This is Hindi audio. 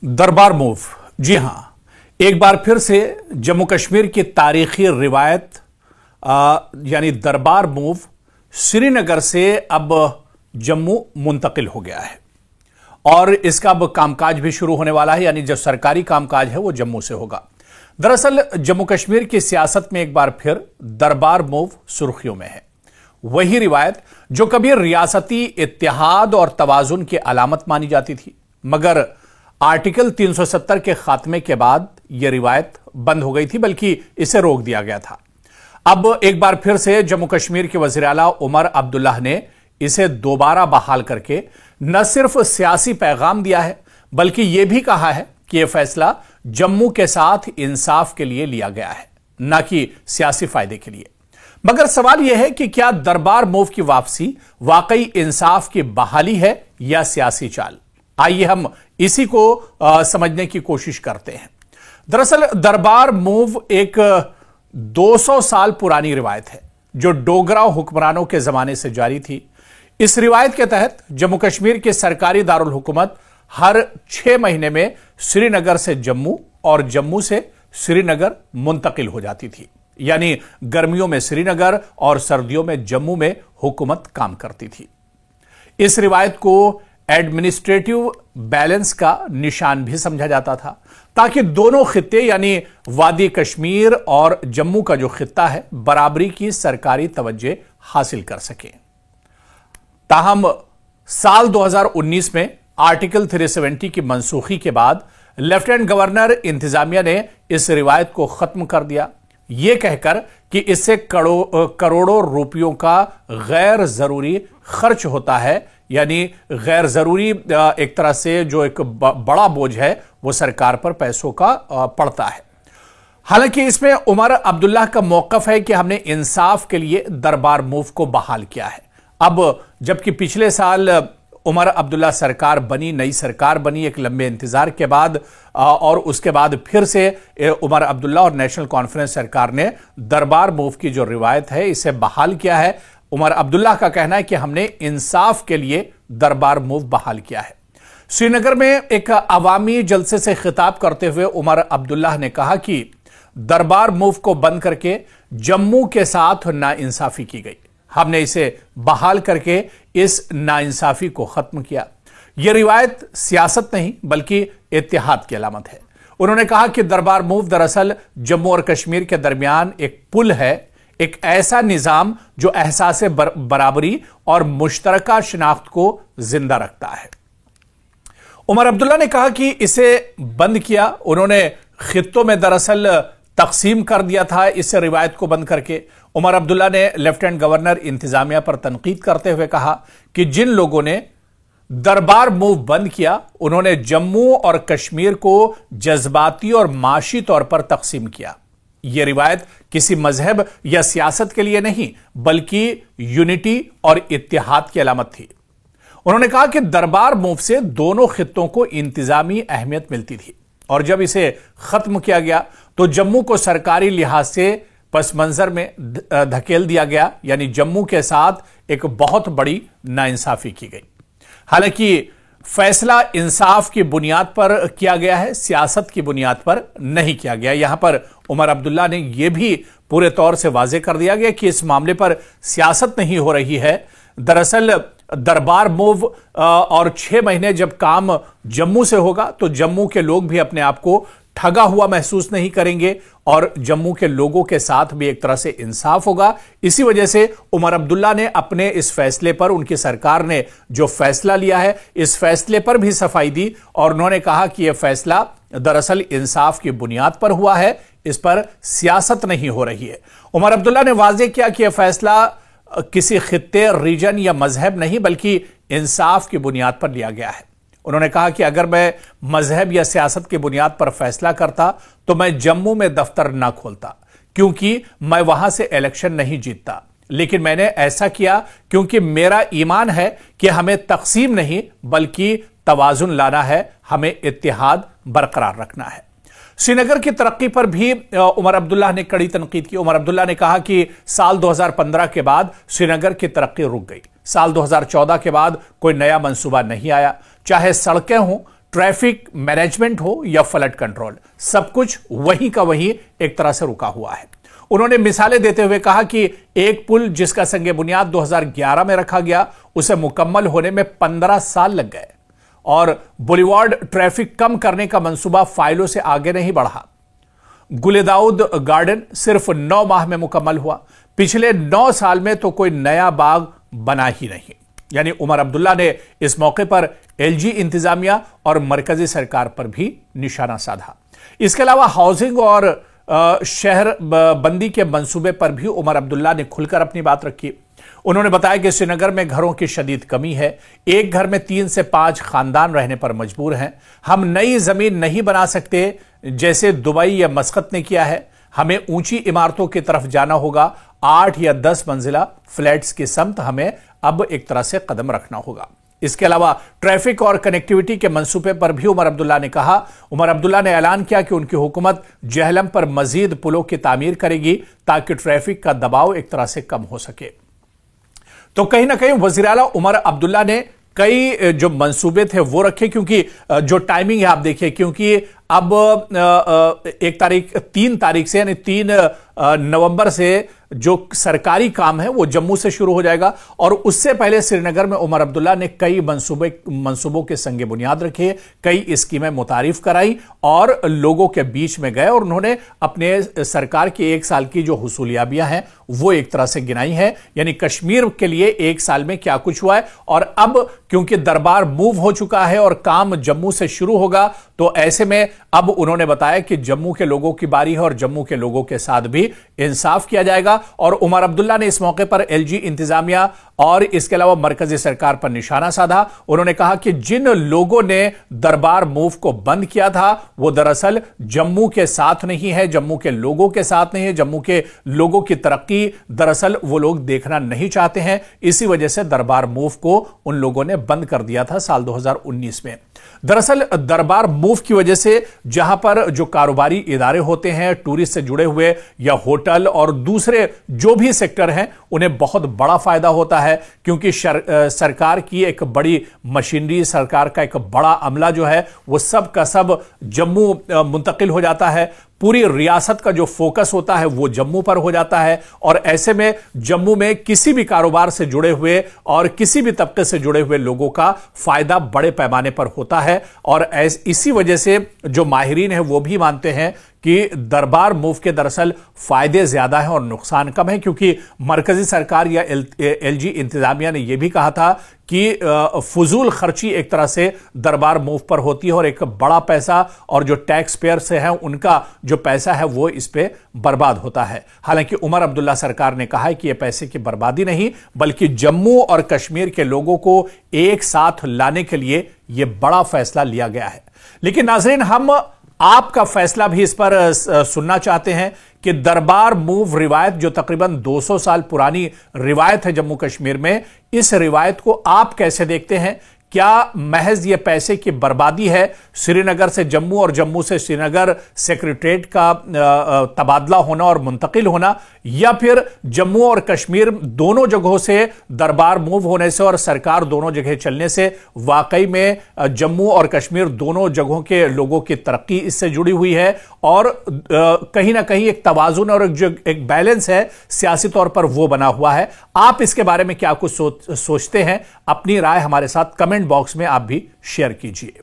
दरबार मूव। जी हां, एक बार फिर से जम्मू कश्मीर की तारीखी रिवायत यानी दरबार मूव श्रीनगर से अब जम्मू मुंतकिल हो गया है और इसका अब कामकाज भी शुरू होने वाला है, यानी जो सरकारी कामकाज है वो जम्मू से होगा। दरअसल जम्मू कश्मीर की सियासत में एक बार फिर दरबार मूव सुर्खियों में है। वही रिवायत जो कभी रियासती इत्तेहाद और तवाजुन की अलामत मानी जाती थी, मगर आर्टिकल 370 के खात्मे के बाद यह रिवायत बंद हो गई थी, बल्कि इसे रोक दिया गया था। अब एक बार फिर से जम्मू कश्मीर के वजीर आला उमर अब्दुल्लाह ने इसे दोबारा बहाल करके न सिर्फ सियासी पैगाम दिया है, बल्कि यह भी कहा है कि यह फैसला जम्मू के साथ इंसाफ के लिए लिया गया है, न कि सियासी फायदे के लिए। मगर सवाल यह है कि क्या दरबार मूव की वापसी वाकई इंसाफ की बहाली है या सियासी चाल? आइए हम इसी को समझने की कोशिश करते हैं। दरअसल दरबार मूव एक 200 साल पुरानी रिवायत है जो डोगरा हुक्मरानों के जमाने से जारी थी। इस रिवायत के तहत जम्मू कश्मीर की सरकारी दारुल हुकूमत हर 6 महीने में श्रीनगर से जम्मू और जम्मू से श्रीनगर मुंतकिल हो जाती थी, यानी गर्मियों में श्रीनगर और सर्दियों में जम्मू में हुकूमत काम करती थी। इस रिवायत को एडमिनिस्ट्रेटिव बैलेंस का निशान भी समझा जाता था, ताकि दोनों खित्ते यानी वादी कश्मीर और जम्मू का जो खित्ता है बराबरी की सरकारी तवज्जो हासिल कर सके। ताहम साल 2019 में आर्टिकल 370 की मनसूखी के बाद लेफ्टिनेंट गवर्नर इंतजामिया ने इस रिवायत को खत्म कर दिया, यह कहकर कि इससे करोड़ों रुपयों का गैर जरूरी खर्च होता है, यानी गैर जरूरी एक तरह से जो एक बड़ा बोझ है वो सरकार पर पैसों का पड़ता है। हालांकि इसमें उमर अब्दुल्लाह का मौकफ है कि हमने इंसाफ के लिए दरबार मूव को बहाल किया है। अब जबकि पिछले साल उमर अब्दुल्ला सरकार बनी, नई सरकार बनी एक लंबे इंतजार के बाद, और उसके बाद फिर से उमर अब्दुल्ला और नेशनल कॉन्फ्रेंस सरकार ने दरबार मूव की जो रिवायत है इसे बहाल किया है। उमर अब्दुल्ला का कहना है कि हमने इंसाफ के लिए दरबार मूव बहाल किया है। श्रीनगर में एक अवामी जलसे से खिताब करते हुए उमर अब्दुल्ला ने कहा कि दरबार मूव को बंद करके जम्मू के साथ नाइंसाफी की गई, हमने इसे बहाल करके इस नाइंसाफी को खत्म किया। यह रिवायत सियासत नहीं बल्कि इत्तेहाद की अलामत है। उन्होंने कहा कि दरबार मूव दरअसल जम्मू और कश्मीर के दरमियान एक पुल है, एक ऐसा निजाम जो एहसास बराबरी और मुश्तरका शिनाख्त को जिंदा रखता है। उमर अब्दुल्ला ने कहा कि इसे बंद किया, उन्होंने खित्तों में दरअसल तकसीम कर दिया था इस रिवायत को बंद करके। उमर अब्दुल्ला ने लेफ्टिनेंट गवर्नर इंतजामिया पर तनकीद करते हुए कहा कि जिन लोगों ने दरबार मूव बंद किया उन्होंने जम्मू और कश्मीर को जज्बाती और माशी तौर पर तकसीम किया। यह रिवायत किसी मजहब या सियासत के लिए नहीं बल्कि यूनिटी और इत्तेहाद की अलामत थी। उन्होंने कहा कि दरबार मूव से दोनों खित्तों को इंतजामी अहमियत मिलती थी और जब इसे खत्म किया गया तो जम्मू को सरकारी लिहाज से पस मंजर में धकेल दिया गया, यानी जम्मू के साथ एक बहुत बड़ी नाइंसाफी की गई। हालांकि फैसला इंसाफ की बुनियाद पर किया गया है, सियासत की बुनियाद पर नहीं किया गया। यहां पर उमर अब्दुल्ला ने यह भी पूरे तौर से वाजे कर दिया गया कि इस मामले पर सियासत नहीं हो रही है। दरअसल दरबार मूव और 6 महीने जब काम जम्मू से होगा तो जम्मू के लोग भी अपने आप को ठगा हुआ महसूस नहीं करेंगे और जम्मू के लोगों के साथ भी एक तरह से इंसाफ होगा। इसी वजह से उमर अब्दुल्ला ने अपने इस फैसले पर, उनकी सरकार ने जो फैसला लिया है इस फैसले पर भी सफाई दी और उन्होंने कहा कि यह फैसला दरअसल इंसाफ की बुनियाद पर हुआ है, इस पर सियासत नहीं हो रही है। उमर अब्दुल्ला ने वाजे किया कि यह फैसला किसी खित्ते, रीजन या मजहब नहीं बल्कि इंसाफ की बुनियाद पर लिया गया है। उन्होंने कहा कि अगर मैं मजहब या सियासत की बुनियाद पर फैसला करता तो मैं जम्मू में दफ्तर ना खोलता, क्योंकि मैं वहां से इलेक्शन नहीं जीतता। लेकिन मैंने ऐसा किया क्योंकि मेरा ईमान है कि हमें तकसीम नहीं बल्कि तवाजुन लाना है, हमें इत्तेहाद बरकरार रखना है। श्रीनगर की तरक्की पर भी उमर अब्दुल्ला ने कड़ी तनकीद की। उमर अब्दुल्ला ने कहा कि साल 2015 के बाद श्रीनगर की तरक्की रुक गई। साल 2014 के बाद कोई नया मंसूबा नहीं आया, चाहे सड़कें हों, ट्रैफिक मैनेजमेंट हो या फ्लड कंट्रोल, सब कुछ वहीं का वहीं एक तरह से रुका हुआ है। उन्होंने मिसालें देते हुए कहा कि एक पुल जिसका संगे बुनियाद 2011 में रखा गया, उसे मुकम्मल होने में 15 साल लग गए और बुलीवार्ड ट्रैफिक कम करने का मंसूबा फाइलों से आगे नहीं बढ़ा। गुलेदाउद गार्डन सिर्फ 9 माह में मुकम्मल हुआ, पिछले 9 साल में तो कोई नया बाग बना ही नहीं। यानी उमर अब्दुल्ला ने इस मौके पर एलजी इंतजामिया और मरकजी सरकार पर भी निशाना साधा। इसके अलावा हाउसिंग और शहर बंदी के मंसूबे पर भी उमर अब्दुल्ला ने खुलकर अपनी बात रखी। उन्होंने बताया कि श्रीनगर में घरों की शदीद कमी है, एक घर में 3 से 5 खानदान रहने पर मजबूर हैं। हम नई जमीन नहीं बना सकते जैसे दुबई या मस्कत ने किया है, हमें ऊंची इमारतों की तरफ जाना होगा। 8 या 10 मंजिला फ्लैट्स की समत हमें अब एक तरह से कदम रखना होगा। इसके अलावा ट्रैफिक और कनेक्टिविटी के मंसूबे पर भी उमर अब्दुल्ला ने कहा। उमर अब्दुल्ला ने ऐलान किया कि उनकी हुकूमत जेहलम पर मजीद पुलों की तामीर करेगी ताकि ट्रैफिक का दबाव एक तरह से कम हो सके। तो कहीं ना कहीं वज़ीर आला उमर अब्दुल्ला ने कई जो मंसूबे थे वो रखे, क्योंकि जो टाइमिंग है आप देखिए, क्योंकि अब 3 तारीख से यानी 3 नवंबर से जो सरकारी काम है वो जम्मू से शुरू हो जाएगा और उससे पहले श्रीनगर में उमर अब्दुल्ला ने कई मंसूबों के संगे बुनियाद रखे, कई स्कीमें मुतारिफ कराई और लोगों के बीच में गए और उन्होंने अपने सरकार की 1 साल की जो हुसूलियाबियां हैं वो एक तरह से गिनाई है। यानी कश्मीर के लिए 1 साल में क्या कुछ हुआ है। और अब क्योंकि दरबार मूव हो चुका है और काम जम्मू से शुरू होगा, तो ऐसे में अब उन्होंने बताया कि जम्मू के लोगों की बारी है और जम्मू के लोगों के साथ भी इंसाफ किया जाएगा। और उमर अब्दुल्ला ने इस मौके पर एलजी इंतजामिया और इसके अलावा मरकजी सरकार पर निशाना साधा। उन्होंने कहा कि जिन लोगों ने दरबार मूव को बंद किया था वो दरअसल जम्मू के साथ नहीं है, जम्मू के लोगों के साथ नहीं है, जम्मू के लोगों की तरक्की दरअसल वो लोग देखना नहीं चाहते हैं। इसी वजह से दरबार मूव को उन लोगों ने बंद कर दिया था साल 2019 में। दरअसल दरबार मूव की वजह से जहां पर जो कारोबारी इदारे होते हैं, टूरिस्ट से जुड़े हुए या होटल और दूसरे जो भी सेक्टर हैं, उन्हें बहुत बड़ा फायदा होता है, क्योंकि सरकार की एक बड़ी मशीनरी, सरकार का एक बड़ा अमला जो है वो सब का सब जम्मू मुंतकिल हो जाता है। पूरी रियासत का जो फोकस होता है वो जम्मू पर हो जाता है और ऐसे में जम्मू में किसी भी कारोबार से जुड़े हुए और किसी भी तबके से जुड़े हुए लोगों का फायदा बड़े पैमाने पर होता है। और इसी वजह से जो माहिरीन है वो भी मानते हैं कि दरबार मूव के दरअसल फायदे ज्यादा हैं और नुकसान कम है, क्योंकि मरकजी सरकार या एलजी इंतजामिया ने यह भी कहा था कि फजूल खर्ची एक तरह से दरबार मूव पर होती है और एक बड़ा पैसा और जो टैक्स पेयर से है उनका जो पैसा है वो इस पे बर्बाद होता है। हालांकि उमर अब्दुल्ला सरकार ने कहा है कि यह पैसे की बर्बादी नहीं, बल्कि जम्मू और कश्मीर के लोगों को एक साथ लाने के लिए यह बड़ा फैसला लिया गया है। लेकिन नाज़रीन, हम आपका फैसला भी इस पर सुनना चाहते हैं कि दरबार मूव रिवायत जो तकरीबन 200 साल पुरानी रिवायत है जम्मू कश्मीर में, इस रिवायत को आप कैसे देखते हैं? क्या महज ये पैसे की बर्बादी है, श्रीनगर से जम्मू और जम्मू से श्रीनगर सेक्रेटरीट का तबादला होना और मुंतकिल होना, या फिर जम्मू और कश्मीर दोनों जगहों से दरबार मूव होने से और सरकार दोनों जगह चलने से वाकई में जम्मू और कश्मीर दोनों जगहों के लोगों की तरक्की इससे जुड़ी हुई है और कहीं ना कहीं एक तवाजुन और एक बैलेंस है सियासी तौर पर वो बना हुआ है। आप इसके बारे में क्या कुछ सोचते हैं? अपनी राय हमारे साथ कमेंट बॉक्स में आप भी शेयर कीजिए।